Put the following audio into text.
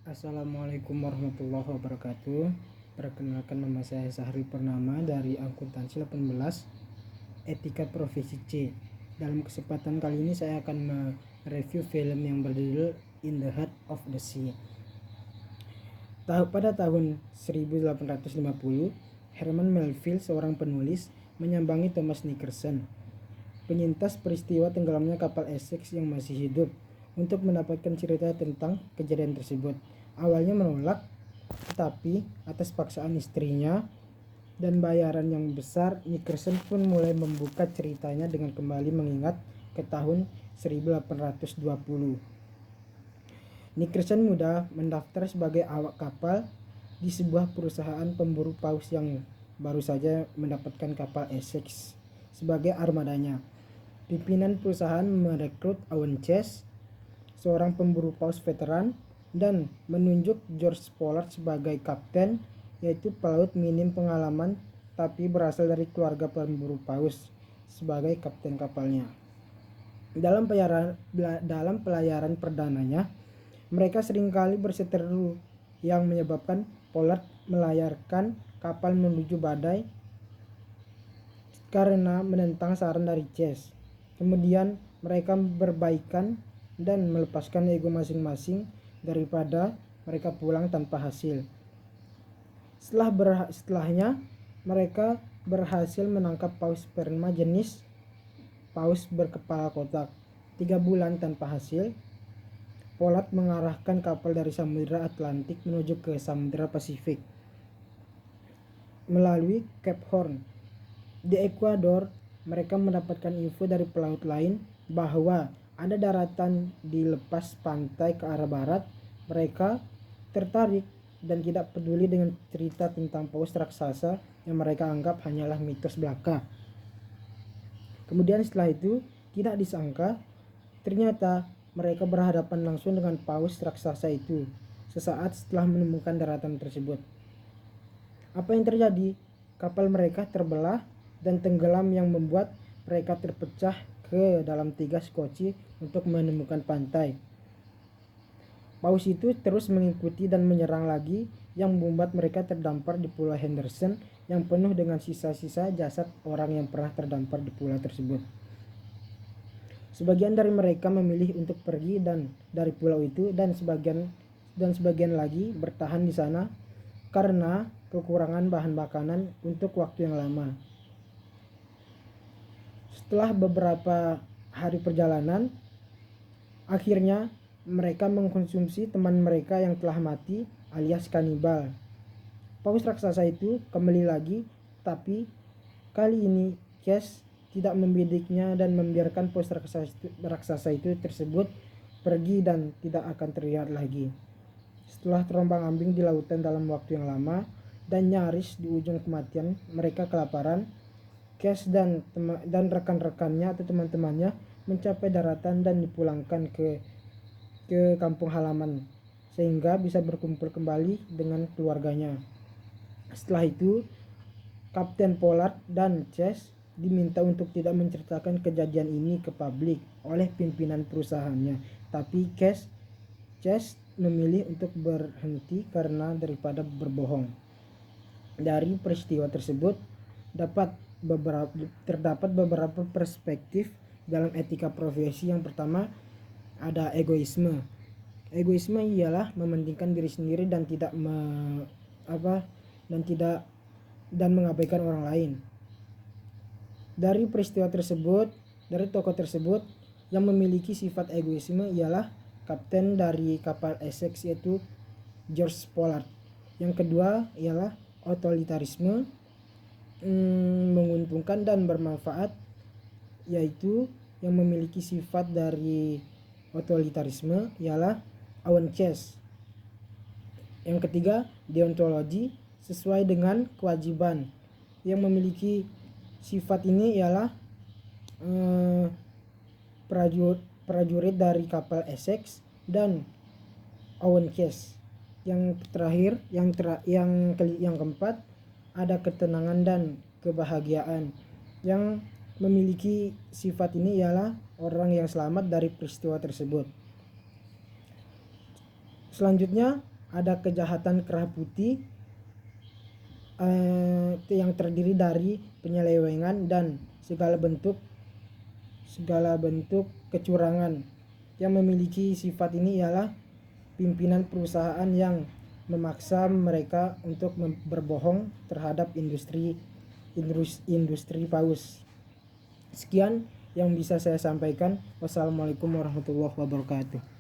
Assalamualaikum warahmatullahi wabarakatuh. Perkenalkan, nama saya Sahri Purnama dari Akuntansi 18 Etika Profesi C. Dalam kesempatan kali ini saya akan mereview film yang berjudul In the Heart of the Sea. Pada tahun 1850, Herman Melville, seorang penulis, menyambangi Thomas Nicholson, penyintas peristiwa tenggelamnya kapal Essex yang masih hidup, untuk mendapatkan cerita tentang kejadian tersebut. Awalnya menolak, tetapi atas paksaan istrinya dan bayaran yang besar, Nicholson pun mulai membuka ceritanya dengan kembali mengingat ke tahun 1820. Nicholson muda mendaftar sebagai awak kapal di sebuah perusahaan pemburu paus yang baru saja mendapatkan kapal Essex sebagai armadanya. Pimpinan perusahaan merekrut Owen Chase, seorang pemburu paus veteran, dan menunjuk George Pollard sebagai kapten, yaitu pelaut minim pengalaman tapi berasal dari keluarga pemburu paus, sebagai kapten kapalnya. Dalam pelayaran perdananya, mereka seringkali berseteru yang menyebabkan Pollard melayarkan kapal menuju badai karena menentang saran dari Chase. Kemudian mereka berbaikan dan melepaskan ego masing-masing daripada mereka pulang tanpa hasil. Setelahnya mereka berhasil menangkap paus sperma jenis paus berkepala kotak. 3 bulan tanpa hasil, Pollard mengarahkan kapal dari Samudra Atlantik menuju ke Samudra Pasifik melalui Cape Horn. Di Ekuador, mereka mendapatkan info dari pelaut lain bahwa ada daratan di lepas pantai ke arah barat. Mereka tertarik dan tidak peduli dengan cerita tentang paus raksasa yang mereka anggap hanyalah mitos belaka. Kemudian setelah itu, tidak disangka, ternyata mereka berhadapan langsung dengan paus raksasa itu sesaat setelah menemukan daratan tersebut. Apa yang terjadi? Kapal mereka terbelah dan tenggelam yang membuat mereka terpecah ke dalam 3 skoci untuk menemukan pantai. Paus itu terus mengikuti dan menyerang lagi, yang membuat mereka terdampar di Pulau Henderson yang penuh dengan sisa-sisa jasad orang yang pernah terdampar di pulau tersebut. Sebagian dari mereka memilih untuk pergi dari pulau itu, dan sebagian lagi bertahan di sana karena kekurangan bahan makanan untuk waktu yang lama. Setelah beberapa hari perjalanan, akhirnya mereka mengkonsumsi teman mereka yang telah mati, alias kanibal. Paus raksasa itu kembali lagi, tapi kali ini Chase tidak membidiknya dan membiarkan paus raksasa itu tersebut pergi dan tidak akan terlihat lagi. Setelah terombang-ambing di lautan dalam waktu yang lama dan nyaris di ujung kematian, mereka kelaparan. Chase dan rekan-rekannya atau teman-temannya mencapai daratan dan dipulangkan ke kampung halaman sehingga bisa berkumpul kembali dengan keluarganya. Setelah itu, Kapten Pollard dan Chase diminta untuk tidak menceritakan kejadian ini ke publik oleh pimpinan perusahaannya, tapi Chase memilih untuk berhenti karena daripada berbohong. Dari peristiwa tersebut terdapat beberapa perspektif dalam etika profesi. Yang pertama, ada egoisme. Egoisme ialah mementingkan diri sendiri dan dan mengabaikan orang lain. Dari peristiwa tersebut, dari tokoh tersebut yang memiliki sifat egoisme ialah kapten dari kapal Essex, yaitu George Pollard. Yang kedua ialah otoritarisme, menguntungkan dan bermanfaat, yaitu yang memiliki sifat dari otoritarisme ialah Owen Chase. Yang ketiga, deontologi, sesuai dengan kewajiban. Yang memiliki sifat ini ialah prajurit dari kapal Essex dan Owen Chase. Yang terakhir, yang keempat, ada ketenangan dan kebahagiaan. Yang memiliki sifat ini ialah orang yang selamat dari peristiwa tersebut. Selanjutnya, ada kejahatan kerah putih yang terdiri dari penyelewengan dan segala bentuk kecurangan. Yang memiliki sifat ini ialah pimpinan perusahaan yang memaksa mereka untuk berbohong terhadap industri paus. Sekian yang bisa saya sampaikan. Wassalamualaikum warahmatullahi wabarakatuh.